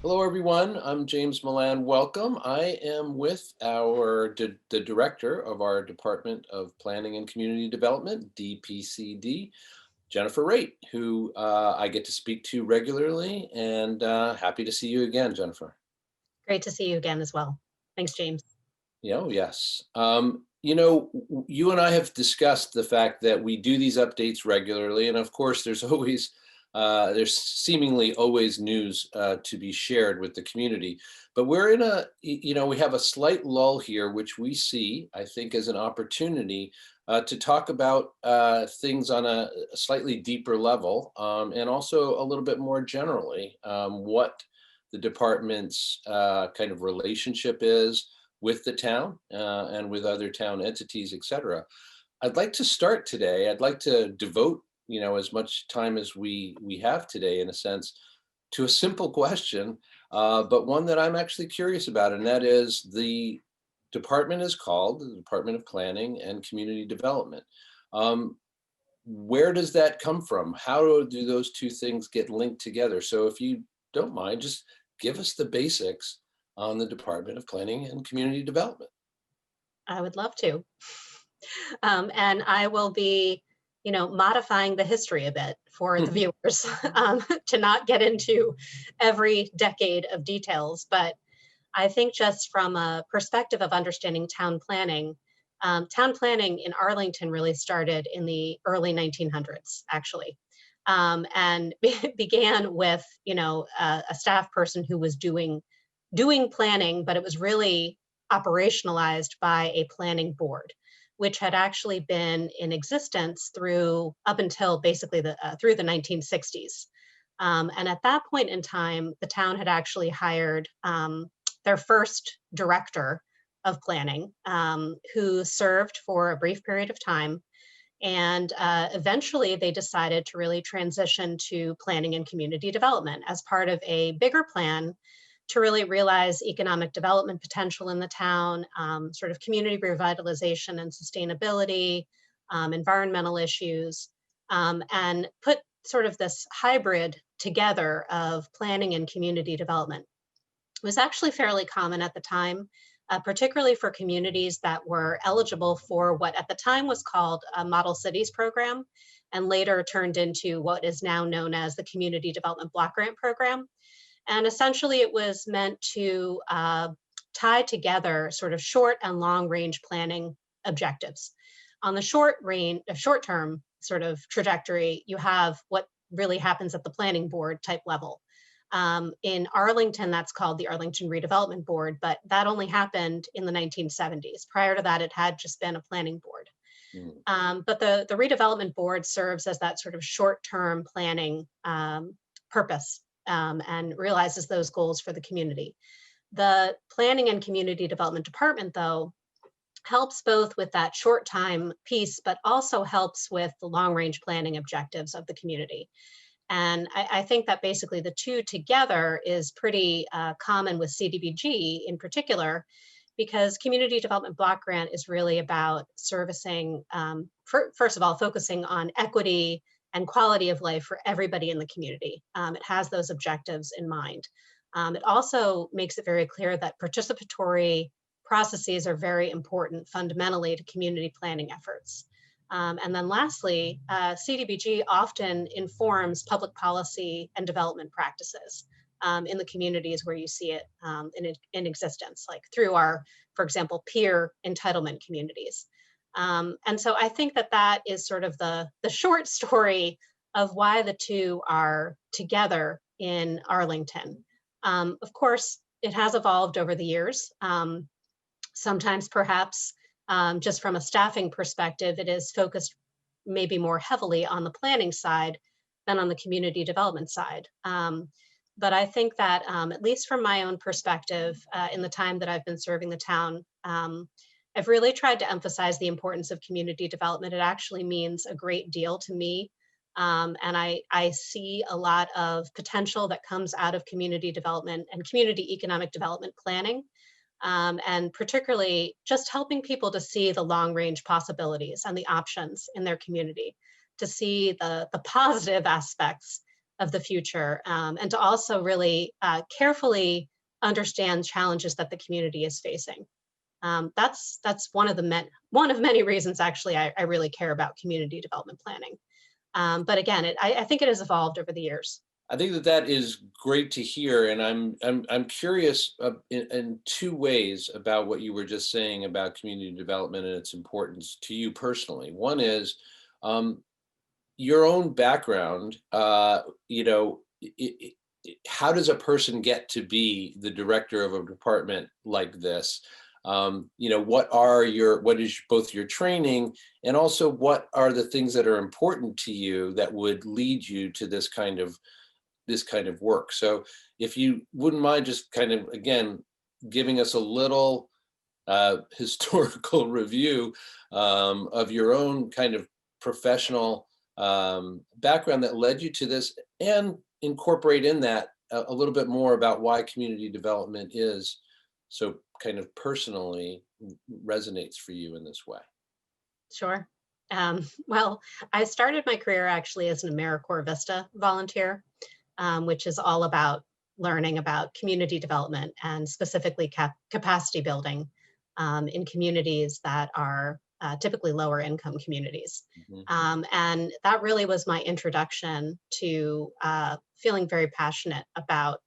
Hello, everyone. I'm James Milan. Welcome. I am with the director of our Department of Planning and Community Development, DPCD, Jennifer Raitt, who I get to speak to regularly, and happy to see you again, Jennifer. Great to see you again as well. Thanks, James. Yeah, oh, yes. You and I have discussed the fact that we do these updates regularly, and of course, there's seemingly always news to be shared with the community. But we're in we have a slight lull here, which we see, I think, as an opportunity to talk about things on a slightly deeper level, and also a little bit more generally, what the department's kind of relationship is with the town and with other town entities, et cetera. I'd like to start today. I'd like to devote, as much time as we have today, in a sense, to a simple question, but one that I'm actually curious about, and that is the department is called the Department of Planning and Community Development. Um, where does that come from? How do those two things get linked together? So if you don't mind, just give us the basics on the Department of Planning and Community Development. I would love to. And I will be, modifying the history a bit for the viewers to not get into every decade of details. But I think just from a perspective of understanding town planning in Arlington really started in the early 1900s, actually. And began with, a staff person who was doing planning, but it was really operationalized by a planning board, which had actually been in existence through up until basically through the 1960s. And at that point in time, the town had actually hired their first director of planning, who served for a brief period of time. And eventually, they decided to really transition to planning and community development as part of a bigger plan to really realize economic development potential in the town, sort of community revitalization and sustainability, environmental issues, and put sort of this hybrid together of planning and community development. It was actually fairly common at the time, particularly for communities that were eligible for what at the time was called a Model Cities program, and later turned into what is now known as the Community Development Block Grant Program. And essentially, it was meant to tie together sort of short and long range planning objectives. On the short term sort of trajectory, you have what really happens at the planning board type level. In Arlington, that's called the Arlington Redevelopment Board, but that only happened in the 1970s. Prior to that, it had just been a planning board. Mm. But the redevelopment board serves as that sort of short-term planning purpose, and realizes those goals for the community. The Planning and Community Development Department, though, helps both with that short time piece, but also helps with the long range planning objectives of the community. And I think that basically the two together is pretty common with CDBG in particular, because Community Development Block Grant is really about servicing, first of all, focusing on equity and quality of life for everybody in the community. It has those objectives in mind. It also makes it very clear that participatory processes are very important fundamentally to community planning efforts. And then lastly, CDBG often informs public policy and development practices in the communities where you see it in existence, like through our, for example, peer entitlement communities. And so I think that that is sort of the short story of why the two are together in Arlington. Of course, it has evolved over the years. Sometimes perhaps just from a staffing perspective, it is focused maybe more heavily on the planning side than on the community development side. But I think that at least from my own perspective, in the time that I've been serving the town, I've really tried to emphasize the importance of community development. It actually means a great deal to me. And I see a lot of potential that comes out of community development and community economic development planning. And particularly just helping people to see the long range possibilities and the options in their community, to see the positive aspects of the future, and to also really carefully understand challenges that the community is facing. That's one of many reasons actually I really care about community development planning. But again, I think it has evolved over the years. I think that that is great to hear, and I'm curious in two ways about what you were just saying about community development and its importance to you personally. One is um, your own background. How does a person get to be the director of a department like this? What is both your training and also what are the things that are important to you that would lead you to this kind of work. So if you wouldn't mind just kind of, again, giving us a little historical review of your own kind of professional background that led you to this, and incorporate in that a little bit more about why community development is so kind of personally resonates for you in this way. Sure. Well, I started my career actually as an AmeriCorps Vista volunteer, which is all about learning about community development and specifically capacity building in communities that are typically lower income communities. Mhm. And that really was my introduction to feeling very passionate about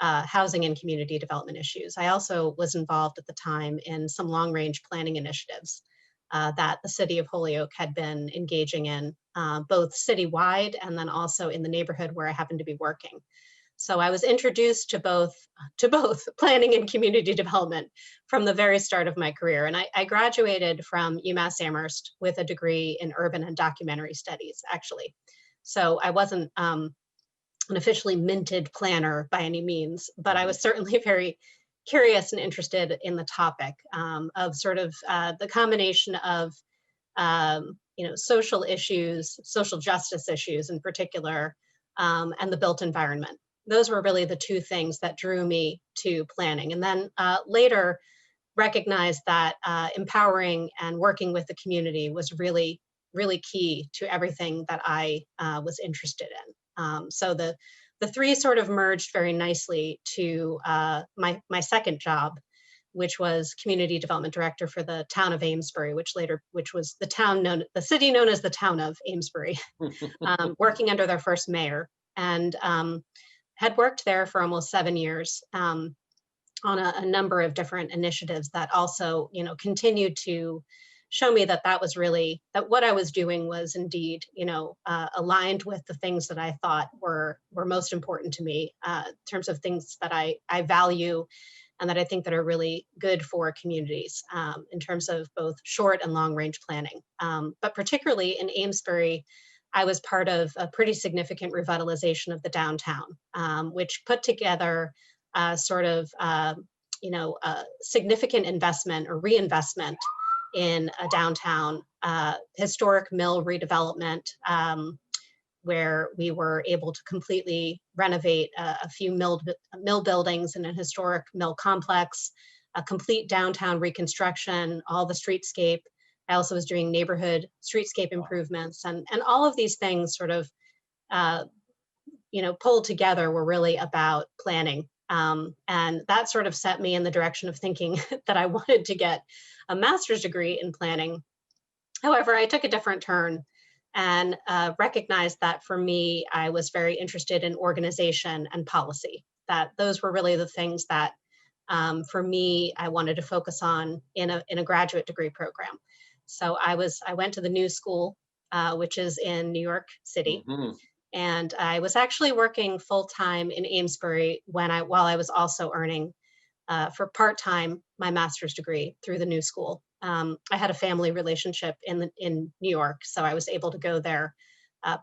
housing and community development issues. I also was involved at the time in some long range planning initiatives that the city of Holyoke had been engaging in, both citywide and then also in the neighborhood where I happened to be working. So I was introduced to both planning and community development from the very start of my career. And I graduated from UMass Amherst with a degree in urban and documentary studies, actually. So I wasn't an officially minted planner by any means, but I Mhm. was certainly very curious and interested in the topic of sort of the combination of social issues, social justice issues in particular, and the built environment. Those were really the two things that drew me to planning. And then later recognized that empowering and working with the community was really, really key to everything that I was interested in. So the three sort of merged very nicely to my second job, which was community development director for the town of Amesbury, which was the city known as the town of Amesbury, working under their first mayor, and had worked there for almost 7 years. On a number of different initiatives that also, continued to show me that that what I was doing was indeed, aligned with the things that I thought were most important to me in terms of things that I value and that I think that are really good for communities in terms of both short and long range planning. But particularly in Amesbury, I was part of a pretty significant revitalization of the downtown, which put together sort of significant investment or reinvestment in a downtown historic mill redevelopment, where we were able to completely renovate a few mill buildings in a historic mill complex, a complete downtown reconstruction, all the streetscape. I also was doing neighborhood streetscape improvements, and all of these things sort of uh, pulled together were really about planning. And that sort of set me in the direction of thinking that I wanted to get a master's degree in planning. However, I took a different turn and recognized that for me, I was very interested in organization and policy, that those were really the things that for me, I wanted to focus on in a graduate degree program. So I went to the New School, which is in New York City, Mhm. and I was actually working full time in Amesbury while I was also earning for part time my master's degree through the New School. I had a family relationship in New York, so I was able to go there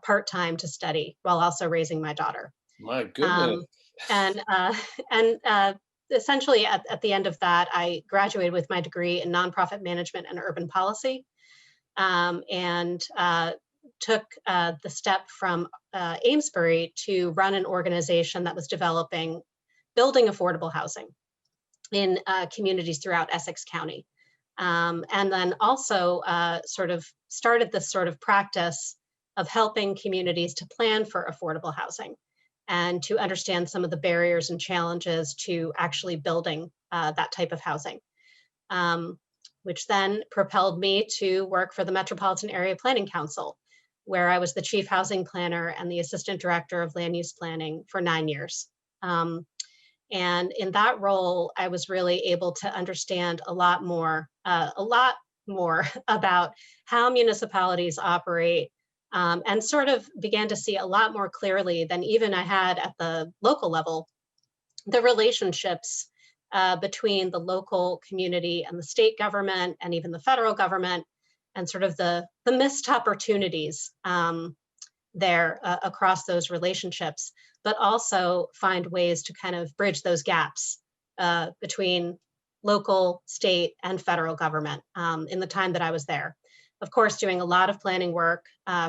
part time to study while also raising my daughter. My goodness. Um, and and essentially at the end of that, I graduated with my degree in nonprofit management and urban policy, and took the step from Amesbury to run an organization that was building affordable housing in communities throughout Essex County. And then also sort of started this sort of practice of helping communities to plan for affordable housing. and to understand some of the barriers and challenges to actually building that type of housing, which then propelled me to work for the Metropolitan Area Planning Council, where I was the chief housing planner and the assistant director of land use planning for 9 years. And in that role, I was really able to understand a lot more about how municipalities operate, and sort of began to see a lot more clearly than even I had at the local level, the relationships between the local community and the state government and even the federal government, and sort of the missed opportunities there across those relationships, but also find ways to kind of bridge those gaps between local, state, and federal government in the time that I was there. Of course, doing a lot of planning work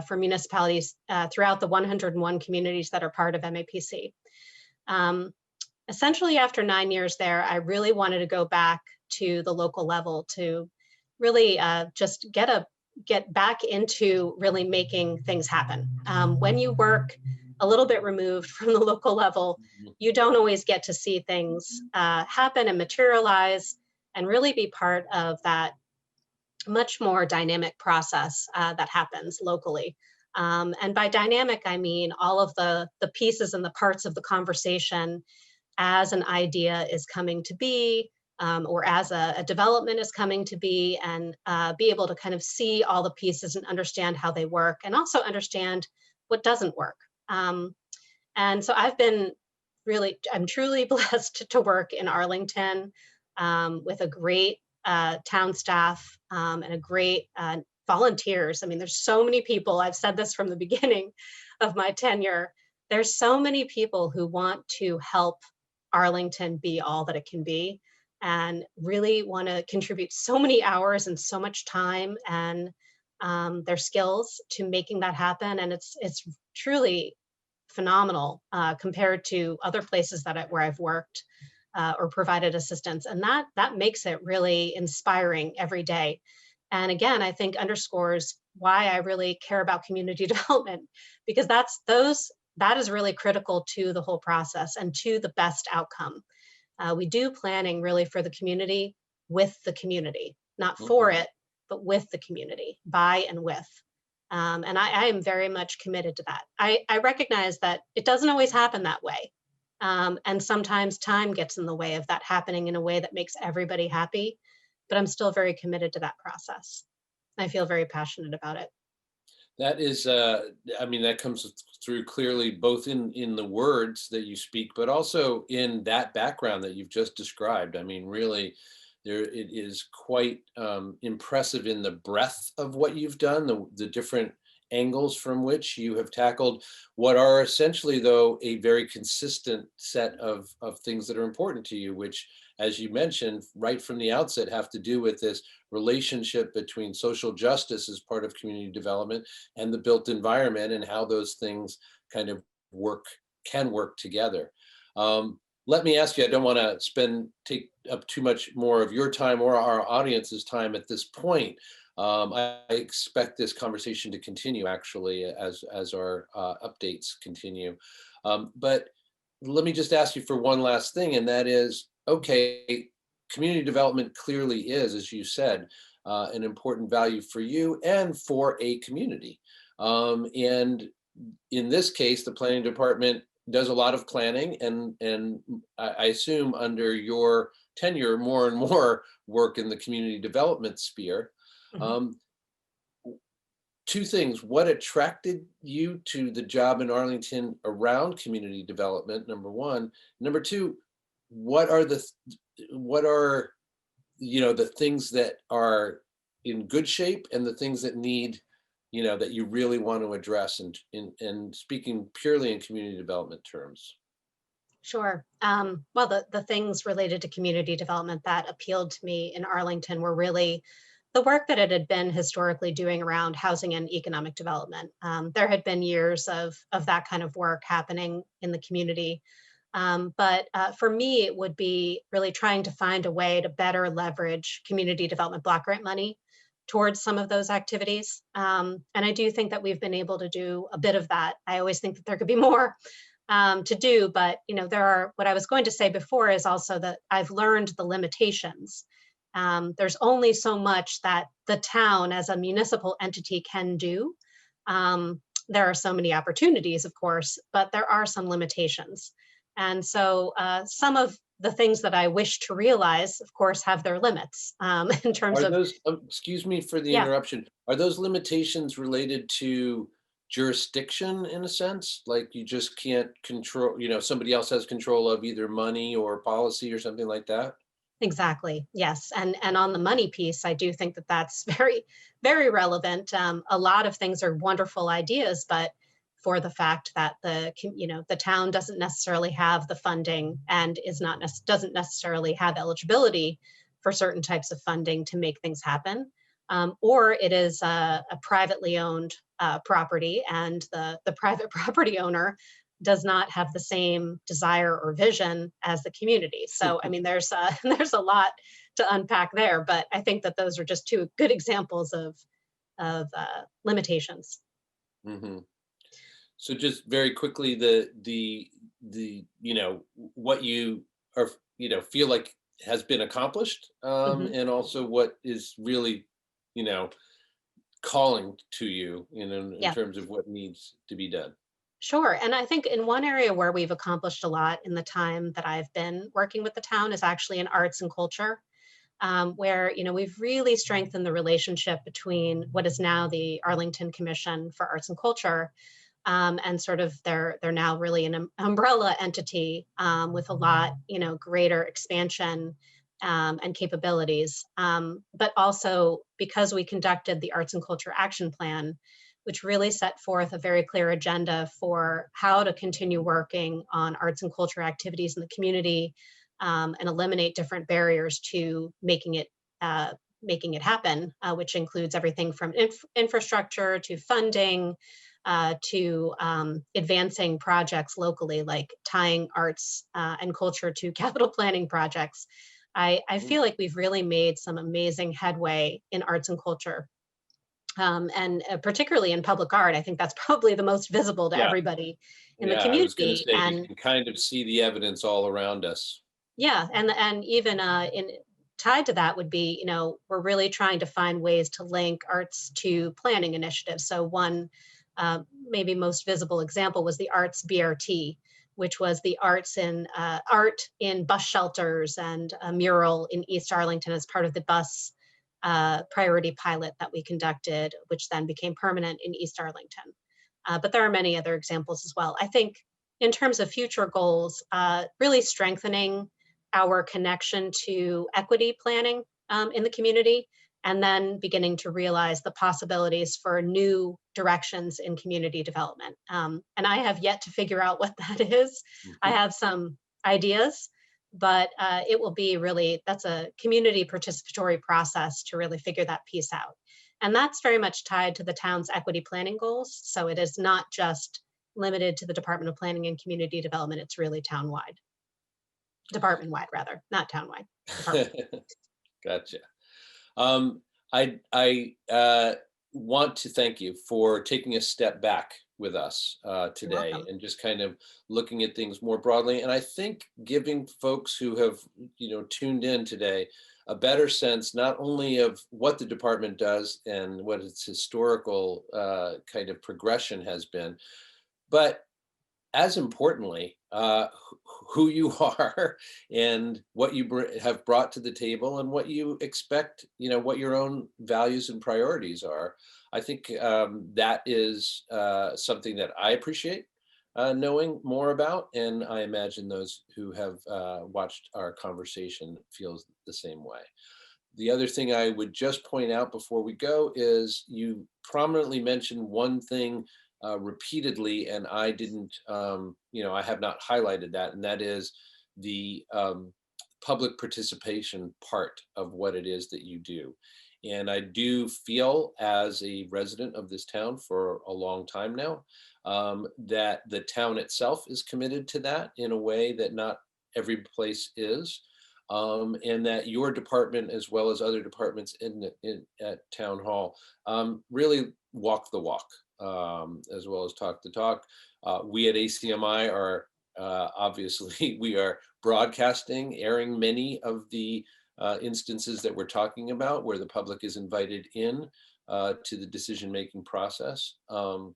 for municipalities throughout the 101 communities that are part of MAPC. Essentially, after 9 years there, I really wanted to go back to the local level to really just get back into really making things happen. When you work a little bit removed from the local level, you don't always get to see things happen and materialize and really be part of that much more dynamic process that happens locally. And by dynamic, I mean all of the pieces and the parts of the conversation as an idea is coming to be, or as a development is coming to be, and be able to kind of see all the pieces and understand how they work, and also understand what doesn't work. And so I'm truly blessed to work in Arlington with a great town staff and a great volunteers. I mean, there's so many people. I've said this from the beginning of my tenure. There's so many people who want to help Arlington be all that it can be, and really want to contribute so many hours and so much time and their skills to making that happen. And it's truly phenomenal compared to other places where I've worked or provided assistance. And that makes it really inspiring every day. And again, I think underscores why I really care about community development, because that is really critical to the whole process and to the best outcome. We do planning really for the community, with the community, not for it, but with the community, by and with. And I am very much committed to that. I recognize that it doesn't always happen that way. And sometimes time gets in the way of that happening in a way that makes everybody happy, but I'm still very committed to that process. I feel very passionate about it. That is, I mean, that comes through clearly both in the words that you speak, but also in that background that you've just described. I mean, really, it is quite impressive in the breadth of what you've done, the different angles from which you have tackled what are essentially, though, a very consistent set of things that are important to you, which, as you mentioned right from the outset, have to do with this relationship between social justice as part of community development and the built environment, and how those things kind of can work together. Let me ask you, I don't want to take up too much more of your time or our audience's time at this point. I expect this conversation to continue, actually, as our updates continue. But let me just ask you for one last thing, and that is, okay, community development clearly is, as you said, an important value for you and for a community. And in this case, the planning department does a lot of planning, and I assume under your tenure, more and more work in the community development sphere. Two things: what attracted you to the job in Arlington around community development, number one. Number two, what are the things that are in good shape and the things that need, that you really want to address, and speaking purely in community development terms? Sure. Well, the things related to community development that appealed to me in Arlington were really the work that it had been historically doing around housing and economic development. There had been years of that kind of work happening in the community. But for me, it would be really trying to find a way to better leverage community development block grant money towards some of those activities. And I do think that we've been able to do a bit of that. I always think that there could be more, to do. But what I was going to say before is also that I've learned the limitations. There's only so much that the town as a municipal entity can do. There are so many opportunities, of course, but there are some limitations. And so some of the things that I wish to realize, of course, have their limits in terms Are of, those, excuse me for the yeah, interruption, are those limitations related to jurisdiction in a sense? Like you just can't control, somebody else has control of either money or policy or something like that? exactly. Yes. And on the money piece, I do think that that's very, very relevant. A lot of things are wonderful ideas, but for the fact that the town doesn't necessarily have the funding and doesn't necessarily have eligibility for certain types of funding to make things happen, or it is a privately owned property, and the private property owner does not have the same desire or vision as the community. So, I mean, there's there's a lot to unpack there, but I think that those are just two good examples of limitations. Mhm. So just very quickly, what you are, feel like has been accomplished, Mhm. and also what is really, you know, calling to you in Yeah. terms of what needs to be done. Sure. And I think in one area where we've accomplished a lot in the time that I've been working with the town is actually in arts and culture, where we've really strengthened the relationship between what is now the Arlington Commission for Arts and Culture, and sort of they're now really an umbrella entity, with a lot greater expansion and capabilities. But also because we conducted the Arts and Culture Action Plan, which really set forth a very clear agenda for how to continue working on arts and culture activities in the community, and eliminate different barriers to making it happen, which includes everything from infrastructure to funding, to advancing projects locally, like tying arts and culture to capital planning projects. I Mhm. feel like we've really made some amazing headway in arts and culture, and particularly in public art. I think that's probably the most visible to Yeah, everybody in the yeah. I was going to community. say you And can kind of see the evidence all around us. yeah, and even in tied to that would be, we're really trying to find ways to link arts to planning initiatives. So one maybe most visible example was the Arts BRT, which was the art in bus shelters and a mural in East Arlington as part of the bus priority pilot that we conducted, which then became permanent in East Arlington. But there are many other examples as well. I think in terms of future goals, really strengthening our connection to equity planning in the community, and then beginning to realize the possibilities for new directions in community development. And I have yet to figure out what that is. I Mhm. have some ideas, but it will be really, that's a community participatory process to really figure that piece out. And that's very much tied to the town's equity planning goals. So it is not just limited to the Department of Planning and Community Development, it's really townwide, department wide rather, not townwide, department. Gotcha. Um, I want to thank you for taking a step back with us You're today welcome. and just kind of looking at things more broadly. And I think giving folks who have tuned in today a better sense not only of what the department does and what its historical kind of progression has been, but as importantly, who you are and what you have brought to the table and what you expect, what your own values and priorities are. I think that is something that I appreciate knowing more about, and I imagine those who have watched our conversation feels the same way. The other thing I would just point out before we go is you prominently mentioned one thing repeatedly, and I didn't, I have not highlighted that, and that is the public participation part of what it is that you do. And I do feel, as a resident of this town for a long time now, that the town itself is committed to that in a way that not every place is, and that your department, as well as other departments at town hall, really walk the walk. as well as Talk the Talk. We at ACMi are obviously, we are broadcasting, airing many of the instances that we're talking about where the public is invited in to the decision-making process. So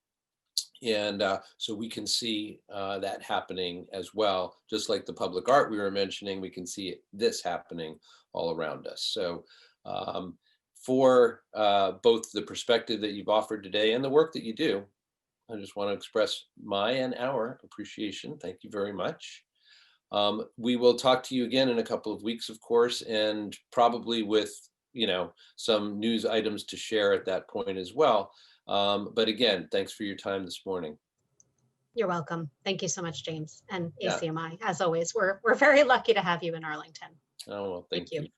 we can see that happening as well. Just like the public art we were mentioning, we can see this happening all around us. So for both the perspective that you've offered today and the work that you do, I just want to express my and our appreciation. Thank you very much. We will talk to you again in a couple of weeks, of course, and probably with, some news items to share at that point as well. But again, thanks for your time this morning. You're welcome. Thank you so much, James, and Yeah. ACMi. As always, we're very lucky to have you in Arlington. Oh, well, Thank thank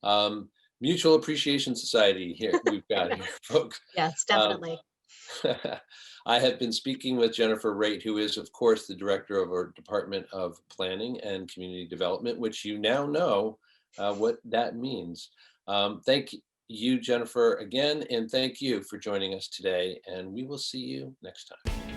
you. Mutual Appreciation Society here we've got here, folks. Yes, definitely. I have been speaking with Jennifer Raitt, who is, of course, the director of our Department of Planning and Community Development, which you now know what that means. Thank you, Jennifer, again, and thank you for joining us today, and we will see you next time.